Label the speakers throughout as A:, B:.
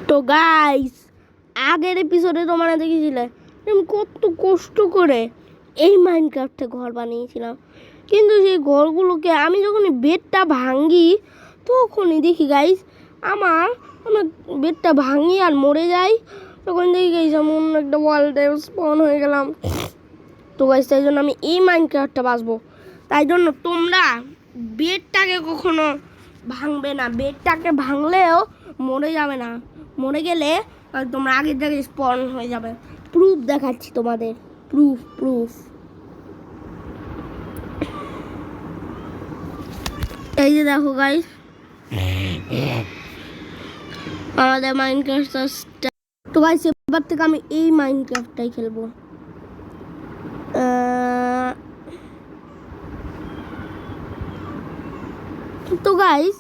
A: তো গাইস, আগের এপিসোডে তোমরা দেখেছিলে আমি কত কষ্ট করে এই মাইনক্রাফটে ঘর বানিয়েছিলাম। কিন্তু সেই ঘরগুলোকে আমি যখন বেডটা ভাঙি তখনই দেখি গাইস আমার বেডটা ভাঙি আর মরে যাই। তখন দেখি গাইস আমি অন্য একটা ওয়ার্ল্ডে স্পন হয়ে গেলাম। তো গাইস তাই জন্য আমি এই মাইনক্রাফটটা বাঁচবো। তাই জন্য তোমরা বেডটাকে কখনো ভাঙবে না। বেডটাকে ভাঙলেও মরে যাবে না। মরে গেলে তোমরা আগের জায়গায় স্পন হয়ে যাবে। প্রুফ দেখাচ্ছি তোমাদের। প্রুফ এই যে দেখো গাইস, আমাদের মাইনক্রাফট। তো গাইস এবার থেকে আমি এই মাইনক্রাফটটাই খেলবো। তো গাইস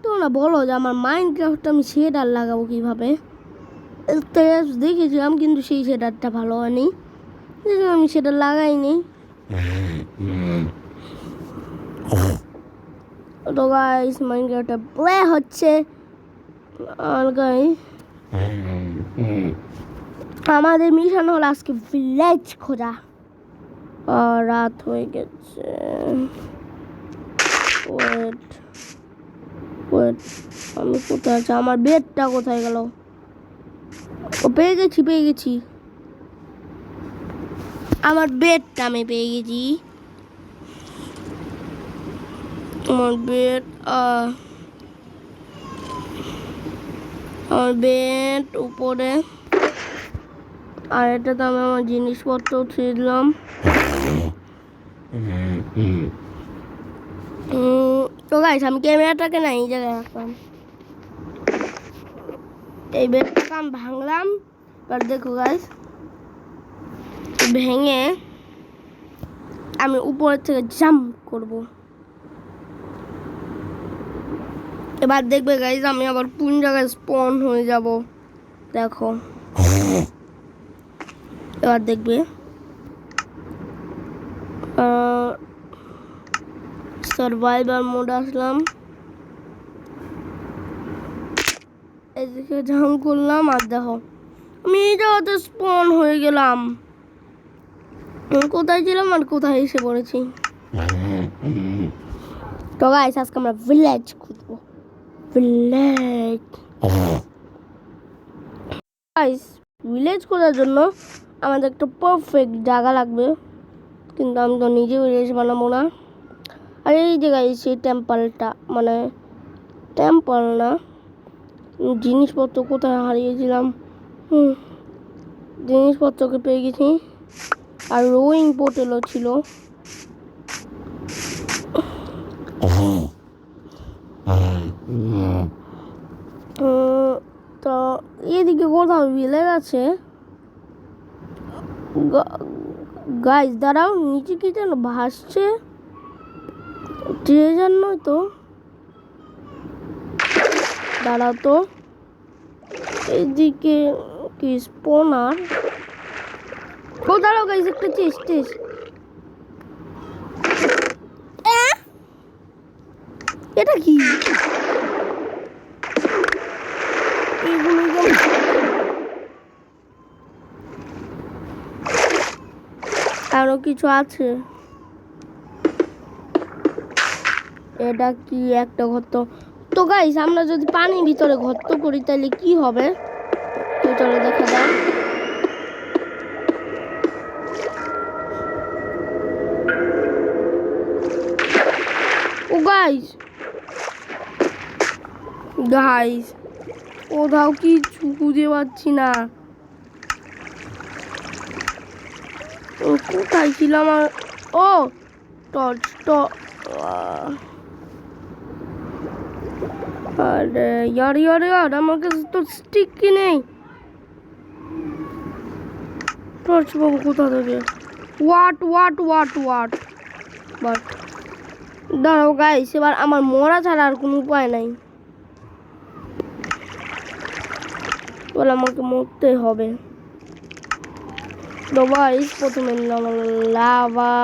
A: তোমরা বলো যে আমার মাইনক্রাফটে আমি শেডার লাগাবো কিভাবে। দেখেছিলাম কিন্তু সেই শেডারটা ভালো হয়নি, আমি সেটা লাগাইনি। তো গাইস মাইনক্রাফটে প্লে হচ্ছে। আর গাইস আমাদের মিশন হলো আজকে ভিলেজ খোঁজা। আর রাত হয়ে গেছে। ওয়েট আমি কোথায় আছি? আমার বেডটা কোথায় গেল? ও পেয়ে গেছি আমার বেডটা আমি পেয়ে গেছি। আমার বেড উপরে। আর এটাতে আমি আমার জিনিসপত্র উঠিয়ে দিলাম। তো গাইস আমি ক্যামেরাটাকে না এই জায়গায় রাখলাম। এই বেডটাকে আমি ভাঙলাম। আর দেখো গাইস ভেঙে আমি উপরের থেকে জাম্প করব। এবার দেখবে গাইস আমি আবার কোন জায়গায় স্পন হয়ে যাব। দেখো এবার দেখবে সার্ভাইভার মোড আসলাম। এদিকে জাম্প করলাম আর দেখো আমি এই জায়গাতে স্পন হয়ে গেলাম। কোথায় ছিলাম আর কোথায় এসে পড়েছি। তো গাইস আজকে আমরা ভিলেজ খুঁজবো। ভিলেজ খোঁজার জন্য আমাদের একটা পারফেক্ট জায়গা লাগবে, কিন্তু আমি তো নিজে ভিলেজ বানাবো না। আর এই যে গাইস সেই টেম্পলটা, মানে টেম্পল না, জিনিসপত্র কোথায় হারিয়েছিলাম। জিনিসপত্রকে পেয়ে গেছি। আর রোয়িং পোর্টেলও ছিল। তো এদিকে কোথাও ভিলেজ আছে। গাইস দাঁড়াও, নিচে কি যেন ভাসছে, ট্রেজার নয় তো। দাঁড়াও তো, এদিকে কি স্পনার? ও দাঁড়াও গাইস, একটা চেস্ট। এটা কি? আরো কিছু আছে। এটা কি একটা গর্ত? তো গাইস আমরা যদি পানির ভিতরে গর্ত করি তাহলে কি হবে চলো দেখা যাক। ও গাইস কোথাও কিছু খুঁজে পাচ্ছি না। কোথায় ছিলাম? ও টর্চ। আরে ইয়ার আমার কাছে তো স্টিক কি নেই। টর্চ পাবো কোথা থেকে? ওয়াট বাট দাঁড়াও গাইস, এবার আমার মরা ছাড়া আর কোনো উপায় নাই। বলে আমাকে মরতে হবে। তো গাইস প্রথমে নিলাম লাভা।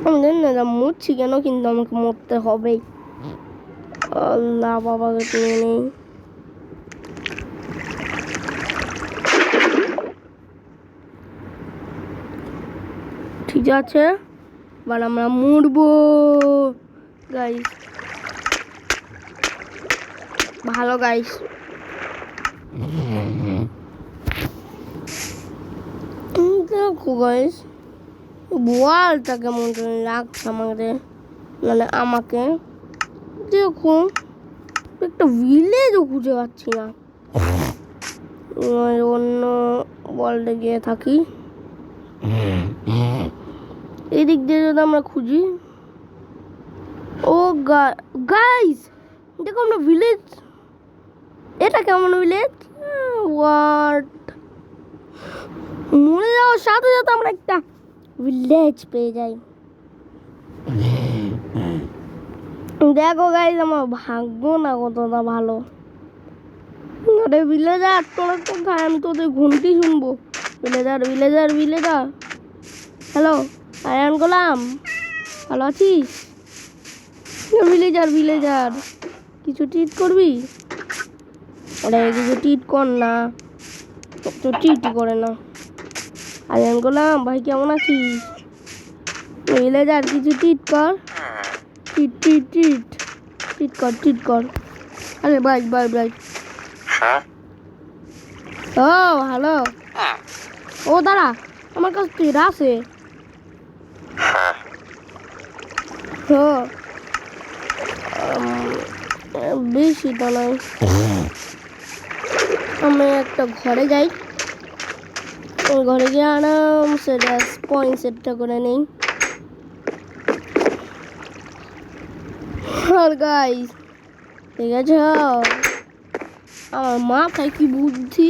A: আমি জানি না মরছি কেন, কিন্তু আমাকে মরতে হবেই। লাভা বাগে তুলে নেই। যে আছে এবার আমরা মরবো গাইস। ভালো গাইস, দেখো গাইস ওয়ালটা কেমন করে লাগছে আমাদের, মানে আমাকে দেখো একটা ভিলেজও খুঁজে পাচ্ছি না। অন্য ওয়ার্ল্ডে গিয়ে থাকি, এদিক দিয়ে যদি আমরা খুঁজি। ও গাইস দেখো আমরা ভিলেজ, এটা কেমন ভিলেজ, ওয়াট মরে যাওয়ার সাথে সাথে আমরা একটা ভিলেজ পেয়ে যাই। দেখো গাইস আমার ভাগ্য না কতটা ভালো। আরে ভিলেজার তোরা কোথায়, আমি তোদের ঘন্টি শুনবো। Villager villager villager, hello Ayan Golam, ভালো আছিস? ভিলেজার ভিলেজার কিছু ট্রিট করবি? আরে কিছু ট্রিট কর না, তো ট্রিটই করে না। আয়ান গোলাম ভাই কেমন আছিস? ভিলেজার কিছু ট্রিট কর, ট্রিট ট্রিট ট্রিট ট্রিট কর, ট্রিট কর। আরে বাই বাই বাই। ও হ্যালো, ও দাঁড়া আমার কাছে তীর আছে। বেশি তো নয়, আমি একটা ঘরে যাই, ঘরে গিয়ে আরামসে পয়েন্ট সেটটা করে নেই। আর গাইস ঠিক আছে, আমার মাথায় কি বুদ্ধি,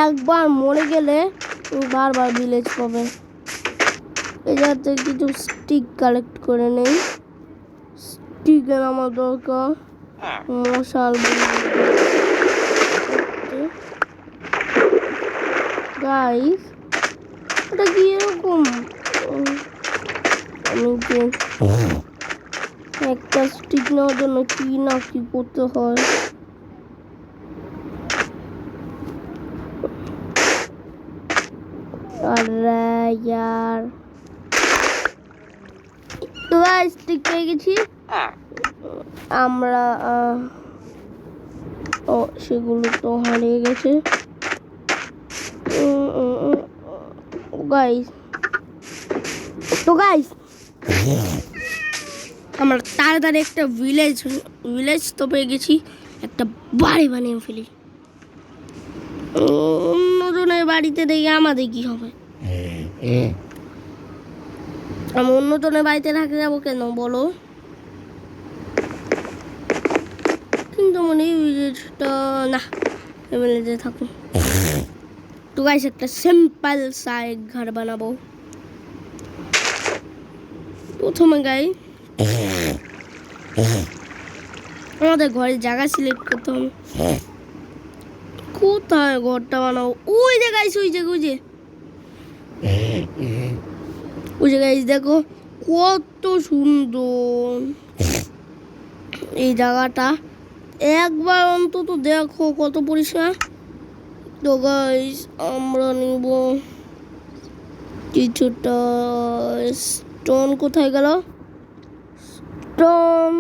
A: একবার মরে গেলে বারবার ভিলেজ পাবে। এই যাতে কিছু স্টিক কালেক্ট করে নেই, স্টিকের আমার দরকার। মশাল গাইস এটা কি এরকম, আমি কি একটা স্টিক নেওয়ার জন্য কি না কি করতে হয়। আরে यार তো স্টিক পেয়ে গেছি আমরা। ও সেগুলো তো হারিয়ে গেছে গাইস। তো গাইস আমরা তাড়াতাড়ি একটা ভিলেজ তো পেয়ে গেছি, একটা বাড়ি বানিয়ে ফেলি। অন্যজনের বাড়িতে দেখে আমাদের কি হবে, আমি অন্যজনের বাড়িতে থাকতে যাবো কেন বলো? কিন্তু মনে হয় ভিলেজটা না, ভিলেজে থাকুন। তো গাইস একটা সিম্পল সা ঘর বানাবো। প্রথমে গাই আমাদের ঘরের জায়গা সিলেক্ট করতে হবে, কোথায় ঘরটা বানাবো। ওই যে গাইস ওই যে গাইস দেখো কত সুন্দর এই জায়গাটা, একবার অন্তত দেখো কত পরিষ্কার। তো গাইস আমরা নিব কিছুটা স্টোন, কোথায় গেল স্টোন,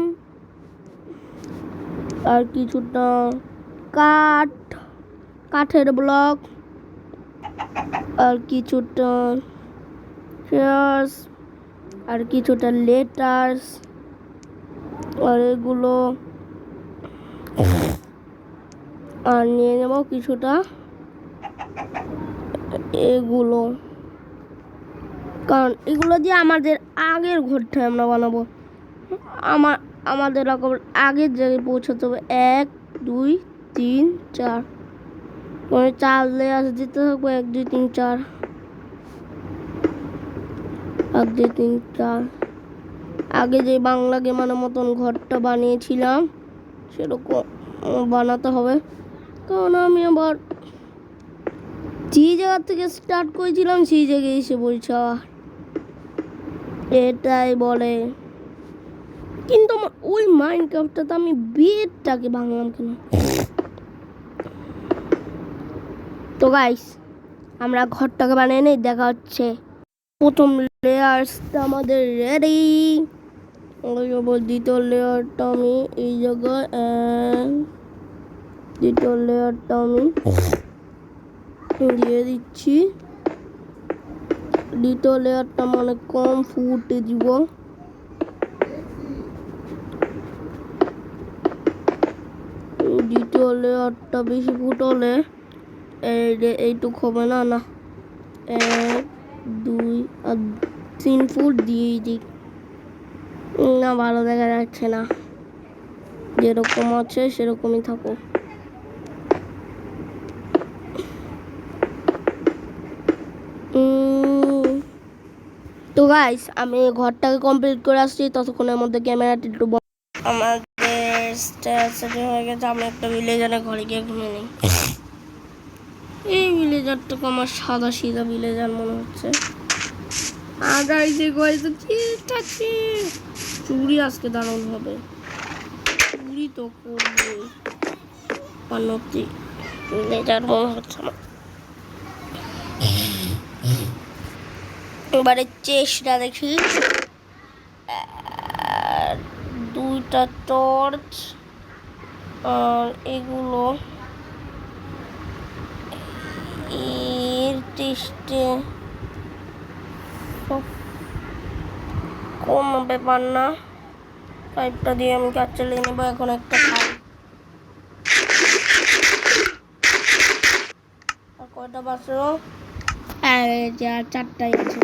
A: আর কিছুটা কাঠের ব্লক, আর কিছুটা চেয়ার্স, আর কিছুটা লেটার্স, আর এগুলো আর নিয়ে নেব কিছুটা এগুলো, কারণ এগুলো দিয়ে আমাদের আগের ঘরটা আমরা বানাবো। আমাদের আগের জায়গায় পৌঁছাতে হবে। 1 2 3 4 মানে 4 লেয়ার দিতে থাকবো। 1 2 3 4 1 2 3 4। আগে যে বাংলা গেমার মতন ঘরটা বানিয়েছিলাম সেরকম বানাতে হবে, কারণ আমি আবার যে জায়গা থেকে স্টার্ট করেছিলাম সেই জায়গায় এসে বলছি এটাই বলে। কিন্তু আমার ওই মাইনক্রাফটটাতে আমি বেডটাকে ভাঙলাম কেন? তো গাইস আমরা ঘরটাকে বানিয়ে নেই, দেখা হচ্ছে। প্রথম লেয়ারসটা আমাদের রেডি। দ্বিতীয় লেয়ারটা আমি এই জায়গায়, দ্বিতীয় লেয়ারটা আমি দিয়ে দিচ্ছি। দ্বিতীয় লেয়ারটা মানে কম ফুটে দিব। দ্বিতীয় লেয়ারটা বেশি ফুটলে এইটুক হবে না, না 1 2 আর 3 ফুট দিয়েই দিই। না ভালো দেখা যাচ্ছে না, যেরকম আছে সেরকমই থাকো। তো গাইস আমি ঘরটাকে কমপ্লিট করে আসছি, ততক্ষণের মধ্যে ক্যামেরাটি একটু আমাদের স্ট্যাটাস হয়ে গেছে। আমি একটা ভিলেজারের ঘরে গিয়ে ঘুমিয়ে নিই। এই ভিলেজারটাকে আমার সাদা সিধা ভিলেজার মনে হচ্ছে। আর গাইস এই ঘরে তো ঠিক আছে, চুরি আজকে দারুণ হবে। চুরি তো করবই, পানতি ভিলেজার মনে হচ্ছে আমার। এবারে চেষ্টা দেখি, 2টা টর্চ আর এগুলো এর টেস্টে কোনো ব্যাপার না। পাইপটা দিয়ে আমি কাজ চালিয়ে নেব। এখন একটা খাই। আর কয়টা বাঁচলো? আর 4টাই আছে।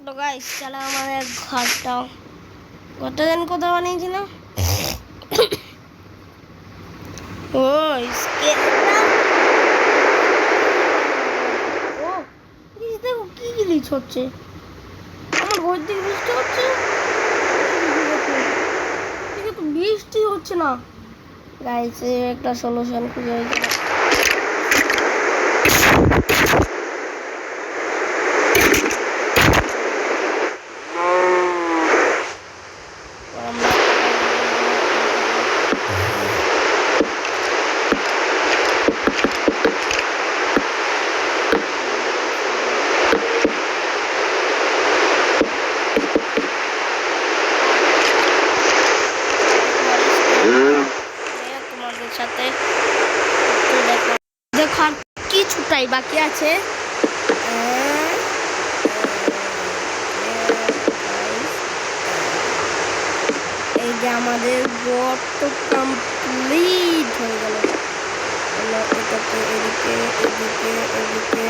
A: তো গাইস চলো আমাদের ঘরটা জানি কোথাও বানিয়েছিলাম। ওই দেখো কি গ্লিচ হচ্ছে, আমার ঘর থেকে বৃষ্টি হচ্ছে। তো বৃষ্টি হচ্ছে না গাইস, একটা সলিউশন খুঁজে হয়েছে। তোমাদের সাথে দেখো কিছুটাই বাকি আছে। এই যে আমাদের ঘর তো কমপ্লিট হয়ে গেল। এটাকে এদিকে এদিকে এদিকে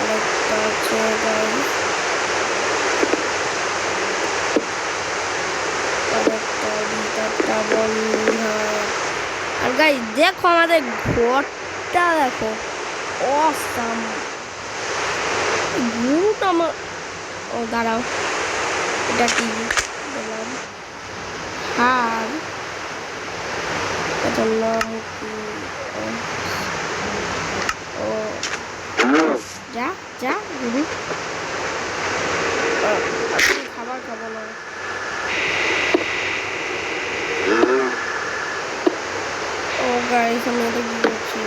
A: আরেকটা আছে গাইস, আরেকটা ভিতরটা বন্ধ। আর গাইস দেখো আমাদের ঘরটা দেখো, অসাম। ঘুরটা আমার, ও দাঁড়াও এটা কি বললাম, আর এটার নাম কি? ও যা যা গুরু, খাবার খাবো না। ও গাইস আমি এটা কি করছি,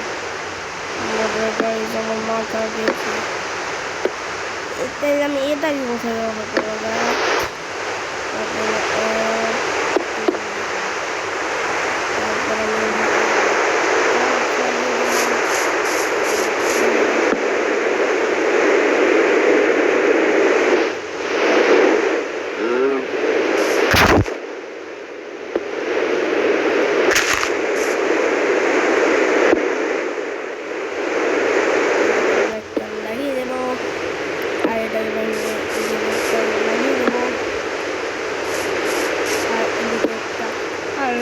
A: গাইস আমার মাথা গেছে। এটাই আমি এটা কি কোথায় ব্যবহার করবো?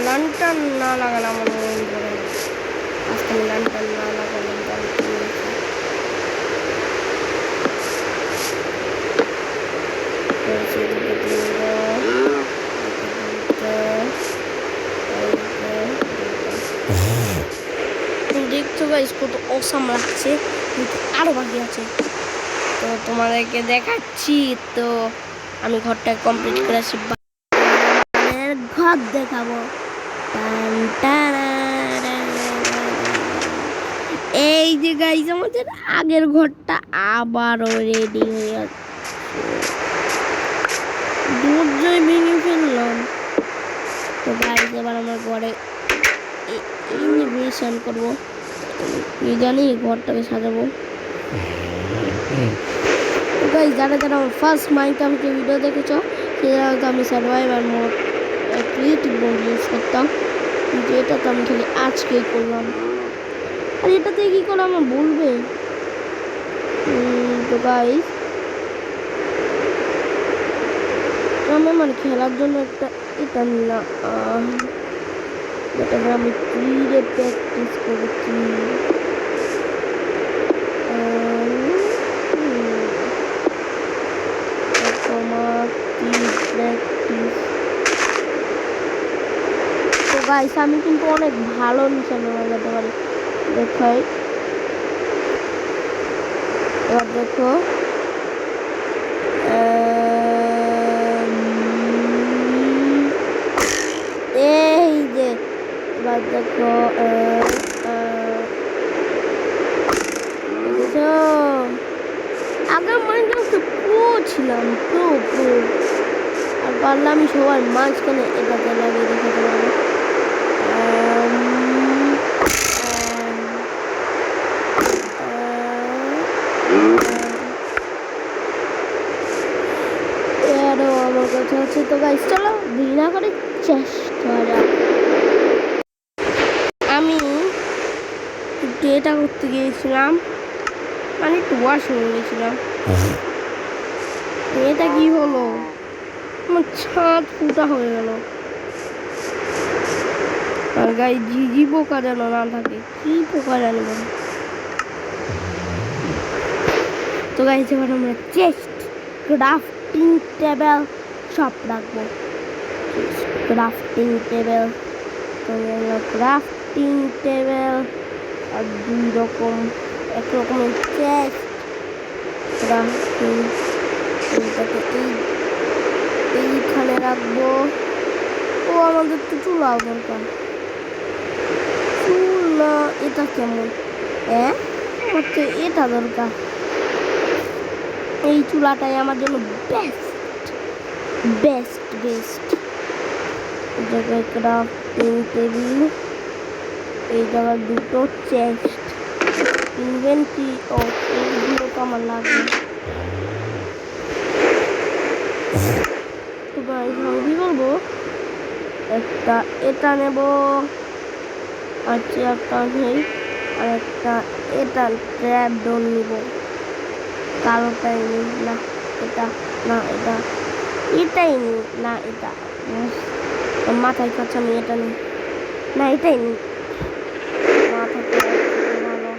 A: लंटन ना लगाना मन आजकल लंटन ना लगाना দেখছো গাইস কত অসাম লাগছে, কিন্তু আরো বাকি আছে। তো তোমাদেরকে দেখাচ্ছি। তো আমি ঘরটা কমপ্লিট করে আসি, ঘর দেখাবো। এই যে গাইস আমাদের আগের ঘরটা আবারও রেডি হয়ে যাচ্ছে। দুর্জয় ভেঙে ফেললাম। তো গাইস এবার আমরা ঘরে ইনভেশন করবো। জানি ঘরটাকে সাজাবো। তো গাইস যারা যারা আমার ফার্স্ট মাইনক্রাফটের ভিডিও দেখেছো সেটা তো আমি survivor mode creative mode use করতাম, কিন্তু এটা তো আমি খালি আজকেই করলাম। আর এটাতে কি করে আমার বলবে? তো গাইস আমি আমার খেলার জন্য একটা এটা নিলাম, যেটাকে আমি ফ্রিতে প্র্যাকটিস করছি। তো গাইস আমি কিন্তু অনেক ভালো নিশানা লাগাতে পারি, দেখাই। এবার দেখো এই যে এবার দেখো আগে মাইনক্রাফটে প্রো ছিলাম, প্রো আর পারলে আমি সবার মাঝখানে এটাকে লাগিয়ে দেখাতে পারবো। আমার কথা হচ্ছে, তো গাইস চলো বিনা করে চেষ্টা করা। আমি এটা করতে গিয়েছিলাম, মানে একটু ওয়াশরুমে গিয়েছিলাম। এটা কি হলো? আমার ছাদ ফুটা হয়ে গেল। আর গায়ে ঝিঝি পোকা যেন না থাকে, কি পোকা জানবো। তো গাইস এবার আমরা চেস্ট, ক্রাফটিং টেবিল সব রাখবো। ক্রাফটিং টেবিল, তো ক্রাফটিং টেবিল আর দুই রকম, এক রকমের চেস্ট ক্রাফটিং, এইটাকে এইখানে রাখবো। ও আমাদের তো চুলা দরকার, চুলা এটা কেমন? আমার তো এটা দরকার। এই চুলাটাই আমার জন্য বেস্ট বেস্ট বেস্ট। এই জায়গায় ক্রাফটিং টেবিল, এই জায়গায় দুটো চেস্ট, ইনভেন্টরি। ও এইগুলো তো আমার লাগবে। তো গাইস আমি কি করবো, একটা এটা নেব, আচ্ছা একটা নেই, আর একটা এটা ট্র্যাপ ডোর নিব। কালোটাই নিই না, এটা না, এটাই নিই না, এটা মাথায় কাছে আমি এটা নিই না, এটাই নিই। মাথাতে ভালো,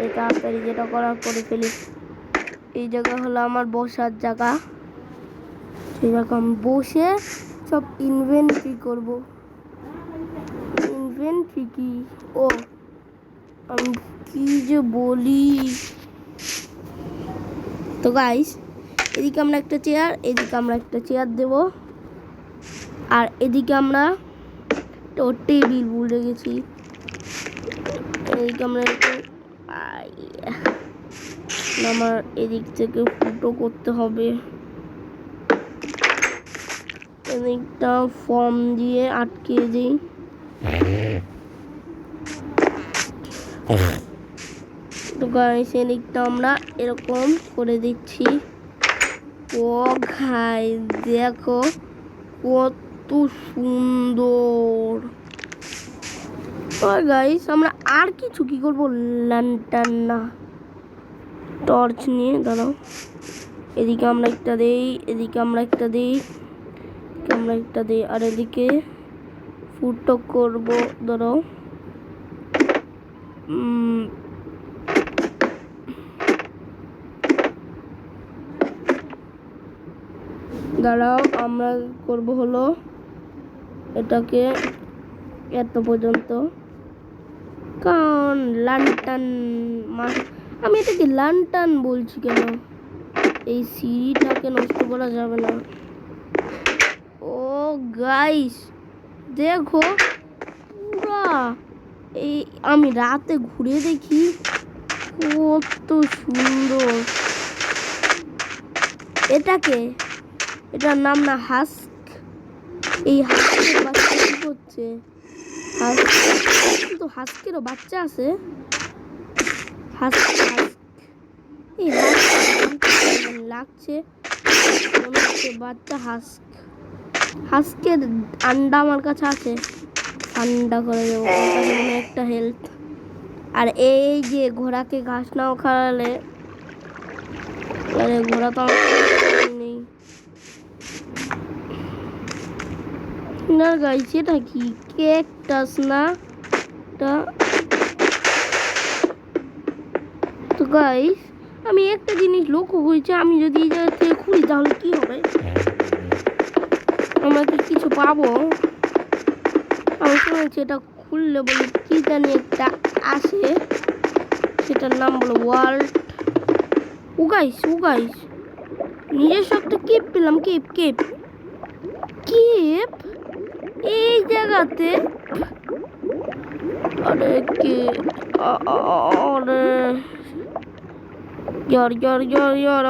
A: এই তাড়াতাড়ি যেটা করার করে ফেলি। এই জায়গা হলো আমার বসার জায়গা, সেই জায়গা আমি বসে সব ইনভেন্টরি করবো। ইনভেন্টরি কি? ও আমি কি যে বলি। তো গাইস এদিকে আমরা একটা চেয়ার, এদিকে আমরা একটা চেয়ার দেব, আর এদিকে আমরা তো টেবিল ভুলে গেছি। এদিকে আমরা আমার এদিক থেকে ফুটো করতে হবে। এদিকটা ফর্ম দিয়ে আটকে দিই। তো গাইস এদিকটা আমরা এরকম করে দিচ্ছি। ও গাইস দেখো কত সুন্দর। গাইস আমরা আর কিছু কি করবো, ল্যান্টার্ন না টর্চ নিয়ে দাঁড়াও। এদিকে আমরা একটা দেই, এদিকে আমরা একটা দিই, আমরা একটা দিই, আর এদিকে ফুটো করবো। ধরো দাঁড়াও আমরা করব হলো এটাকে এত পর্যন্ত, কারণ ল্যান্টার্ন আমি এটাকে ল্যান্টার্ন বলছি কেন? এই সিঁড়িটাকে নষ্ট করা যাবে না। ও গাইস দেখো পুরা এই আমি রাতে ঘুরে দেখি কত সুন্দর। এটার নাম না হাস্ক। এই হাস্কের বাচ্চা কি করছে? কিন্তু হাস্কেরও বাচ্চা আছে। এই লাগছে মনে হচ্ছে বাচ্চা হাস্কের আন্ডা আমার কাছে আছে। ঠান্ডা করে দেবো একটা হেলথ। আর এই যে ঘোড়াকে ঘাস নাও খাওয়ালে, ঘোড়া তো নেই না গাইস। এটা কি ক্যাকটাস না? তো গাইস আমি একটা জিনিস লক্ষ্য করেছি, আমি যদি এই জায়গা থেকে খুলি তাহলে কি হবে? আমরা কি কিছু পাবো? আমি শুনেছি এটা খুললে বলে কি জানি একটা আসে, সেটার নাম বলো ওয়ার্ল্ড। ও গাইস নিজস্ব একটা কেপ পেলাম। কেপ এই জায়গাতে। আরে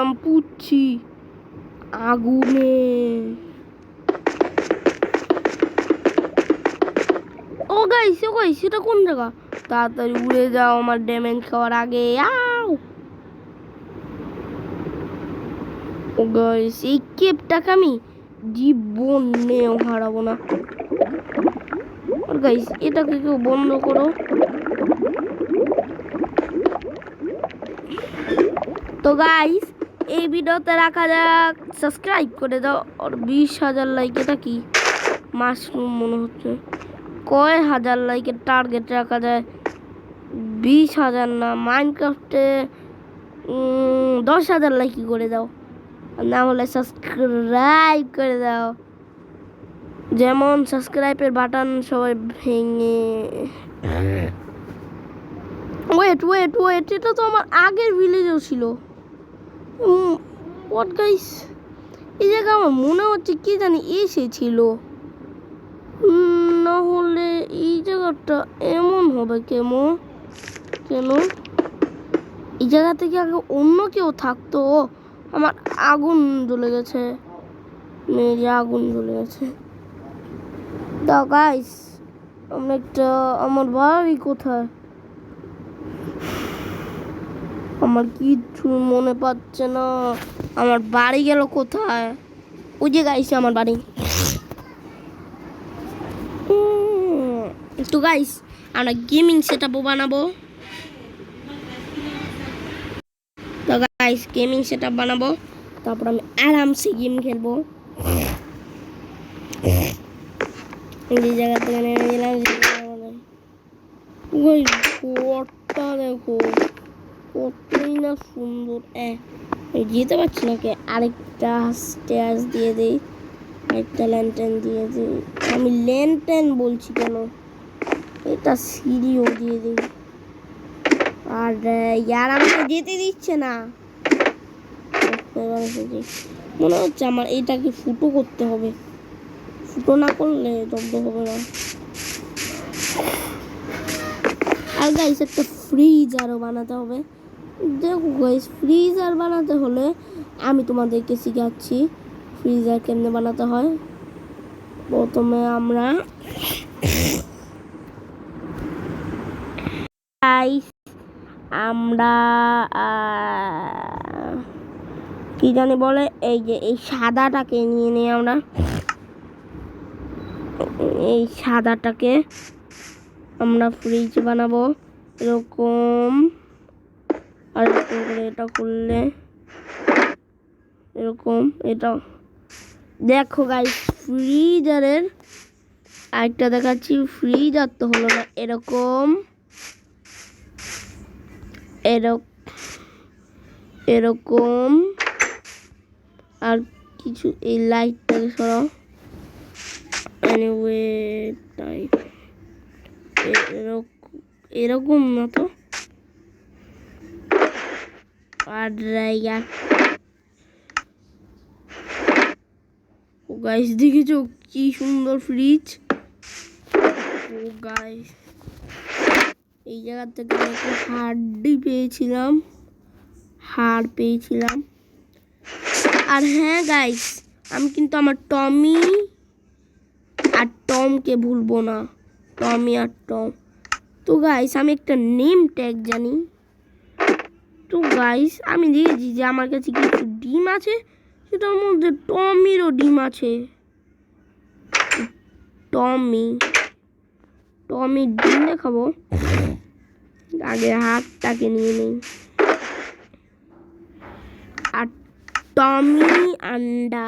A: আমি পুচ্ছি আগুনে। ও গাইস এটা কোন জায়গা? তাড়াতাড়ি উড়ে যাও আমার ড্যামেজ খাওয়ার আগে। ও গাইস এই কেপটাকে আমি জীবনেও হারাবো না। আর গাইস এটাকে কেউ বন্ধ করো। তো গাইস এই ভিডিওতে রাখা যাক, সাবস্ক্রাইব করে দাও। আর 20,000 লাইক। এটা কি মাশরুম মনে হচ্ছে। কয় হাজার লাইকের টার্গেট রাখা যায়? 20,000 না, মাইনক্রাফটে 10,000 লাইক করে দাও, না হলে সাবস্ক্রাইব করে দাও। যেমন সাবস্ক্রাইবের বাটন সবাই ভেঙে। ওয়েট এটা তো আমার আগের ভিলেজও ছিল। হোয়াট গাইস এই জায়গা আমার মনে হচ্ছে কি জানি এসেছিল, না হলে এই জায়গাটা এমন হবে কেন? এই জায়গা থেকে আগে অন্য কেউ থাকতো। আমার আগুন জ্বলে গেছে, আগুন জ্বলে গেছে। দাও গাইস আমরা একটা, আমার বাড়ি কোথায়? আমার কিচ্ছু মনে পাচ্ছে না আমার বাড়ি গেল কোথায়। ওই যে গাইস আমার বাড়ি। তো গাইস আমরা গেমিং সেটআপও বানাবো। তো গাইস গেমিং সেটআপ বানাবো, তারপর আমি আরামসে গেম খেলবো। এই জায়গা থেকে নেমে গেলাম। ওই ঘরটা দেখো কতই না সুন্দর। যেতে পারছি না কে? আরেকটা স্টেয়ার্স দিয়ে দিই, আরেকটা ল্যান্টার্ন দিয়ে দিই। আমি ল্যান্টার্ন বলছি কেন, এটা সিঁড়িও দিয়ে দিই। আর ইয়ার আমাকে যেতে দিচ্ছে না। মনে হচ্ছে আমার এইটাকে ফুটো করতে হবে, ফুটো না করলে জব্দ হবে না। আর গাইস একটা ফ্রিজারও বানাতে হবে। দেখো গাইস ফ্রিজার বানাতে হলে আমি তোমাদেরকে শিখাচ্ছি ফ্রিজার কেমনে বানাতে হয়। প্রথমে আমরা কি জানি বলে, এই যে এই সাদাটাকে নিয়ে নিই আমরা। এই সাদাটাকে আমরা ফ্রিজ বানাবো এরকম। আর এরকম করে এটা করলে এরকম। এটা দেখো গাইস ফ্রিজারের আরেকটা দেখাচ্ছি। ফ্রিজার তো হলো না, এরকম এরকম আর কিছু। এই লাইটটাকে সরাও। এনিওয়ে টাইপ এরকম না তো। আর ও গাইস দেখেছো কি সুন্দর ফ্রিজ। ও গাইস এই জায়গা থেকে আমি একটা হাড় পেয়েছিলাম। আর হ্যাঁ গাইস, আমি কিন্তু আমার টমি আর টমকে ভুলবো না। টমি আর টম। তো গাইস, আমি একটা নেম ট্যাগ জানি। তো গাইস, আমি দেখেছি যে আমার কাছে কিছু ডিম আছে, সেটার মধ্যে টমিরও ডিম আছে। টমির ডিম দেখাবো। আগে হাতটাকে নিয়ে নেই। আর টমি আন্ডা,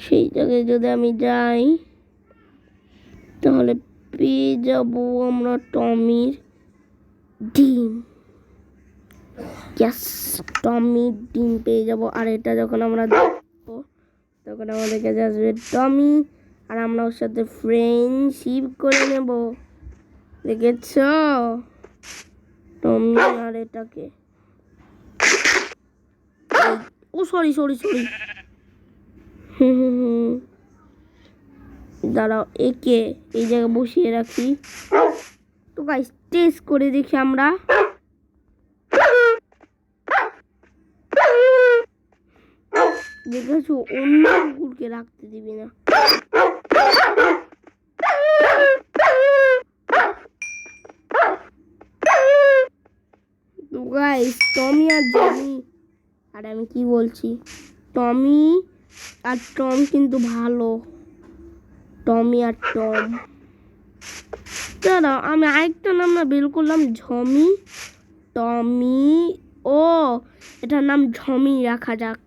A: সেই জায়গায় যদি আমি যাই তাহলে পেয়ে যাবো আমরা টমির ডিম। ইয়াস, টমির ডিম পেয়ে যাবো। আর এটা যখন আমরা দেখবো তখন আমাদের কাছে আসবে টমি, আর আমরা ওর সাথে ফ্রেন্ডশিপ করে নেব। দেখেছ টমি আর এটাকে। ও সরি, দাঁড়াও, একে এই জায়গায় বসিয়ে রাখি। তো গাইস, টেস্ট করে দেখি আমরা। দেখেছো, অন্য কুকুরকে রাখতে দিবি না। তো গাইস, টমি আর জনি, আর আমি কি বলছি, টমি আর টম কিন্তু ভালো। টমি আর টম। দাঁড়াও, আমি আরেকটা নাম না বের করলাম, ঝমি। টমি, ও এটার নাম ঝমি রাখা যাক।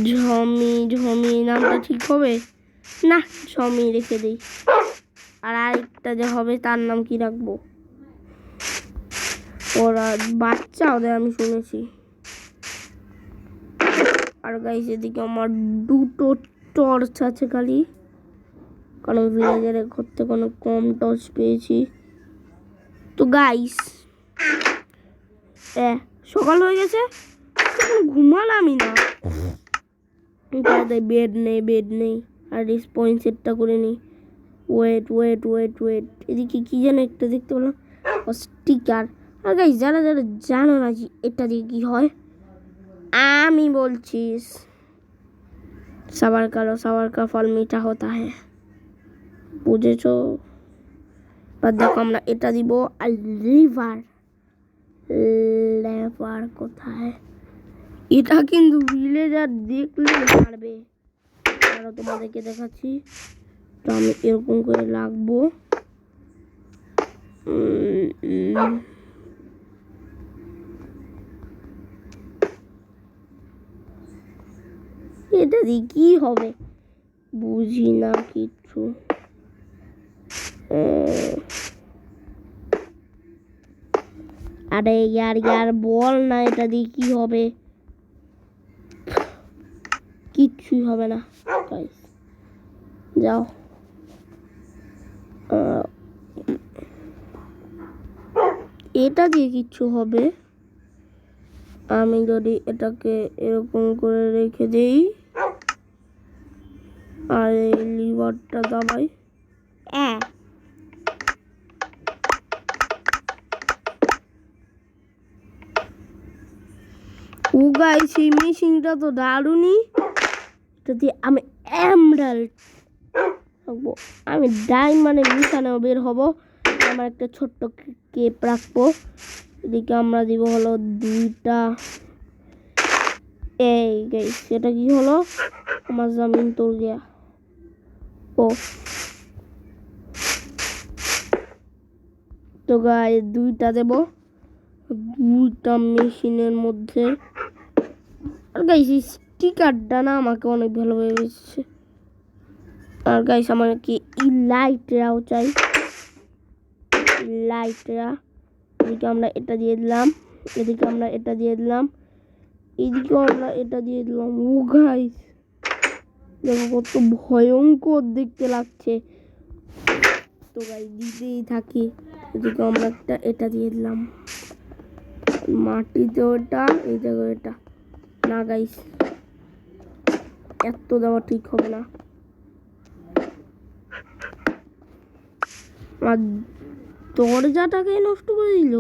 A: ঝমি নামটা ঠিক হবে না? ঝমি রেখে দিই। আর আরেকটা যে হবে তার নাম কি রাখবো? ওরা বাচ্চা, ওদের আমি শুনেছি। আর গাইস, এদিকে আমার দুটো টর্চ আছে খালি, কারণ ভিলেজারের ঘর থেকে অনেক কম টর্চ পেয়েছি। তো গাইস, সকাল হয়ে গেছে, ঘুমালামই না। বেড নেই। আর রিসপন্স সেটটা করে নিই। ওয়েট, এদিকে কি যেন একটা দেখতে পেলাম, স্টিকার। আর গাইস, যারা জানো না যে এটা দিয়ে কি হয়, আমি বলছি, সবার কা ফল মিঠা হতা হ্যায়। বুঝেছো? বা দেখো, আমরা এটা দিব। আর লেভার কোথায়? এটা কিন্তু ভিলেজার দেখলে পারবে। আরো তোমাদেরকে দেখাচ্ছি। তো আমি এরকম করে লাগবো। এটা দিয়ে কি হবে বুঝি না কিছু। আরে ইয়ার বল না, এটা দিয়ে কি হবে? কিচ্ছুই হবে না। যাও, এটা দিয়ে কিচ্ছু হবে। আমি যদি এটাকে এরকম করে রেখে দেই আর এই লিভারটা দাবাই, ও গাইস, এই মেশিনটা তো দারুণই। এটা দিয়ে আমি এমরাল্ড রাখবো। আমি ডায়মন্ডের বিছানাও বের হব। আমার একটা ছোট্ট কেপ রাখবো। এদিকে আমরা দিব হলো 2টা। এই গাইস, এটা কি হলো? আমার জমিন তোর গিয়া। ও তো গাইস, 2টা দেব, 2টা মেশিনের মধ্যে। আর গাইস, স্টিকারটা না আমাকে অনেক ভালোভাবে বেঁচেছে। আর গাইস, আমার কি লাইটরাও চাই, লাইটরা। এদিকে আমরা এটা দিয়ে দিলাম, এদিকে আমরা এটা দিয়ে দিলাম, এদিকেও আমরা এটা দিয়ে দিলাম। ও গাইস, দেখো কত ভয়ঙ্কর দেখতে লাগছে। তো গাইস, দিতেই থাকি। এদিকে আমরা একটা এটা দিয়ে দিলাম, মাটিতে ওটা, এই জায়গায় এটা। না গাইস, এত দেওয়া ঠিক হবে না। আর দরজাটাকে নষ্ট করে দিল।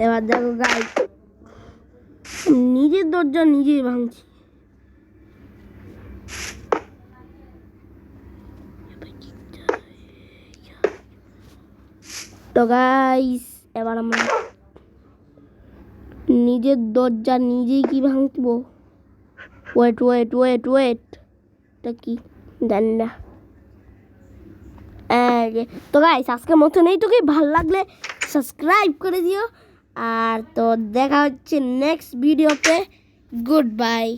A: এবার দেখো গাইস, নিজের দরজা নিজেই ভাঙছি। তো গাইস এবার আমরা নিজের দরজা নিজেই কি ভাঙব। ওয়েট ওয়েট ওয়েট ওয়েট, এটা কি জানি না। তো গাইস আজকের মতন এইটুকুই, ভালো লাগলে সাবস্ক্রাইব করে দিও। আর তো দেখা হচ্ছে নেক্সট ভিডিওতে। Good bye.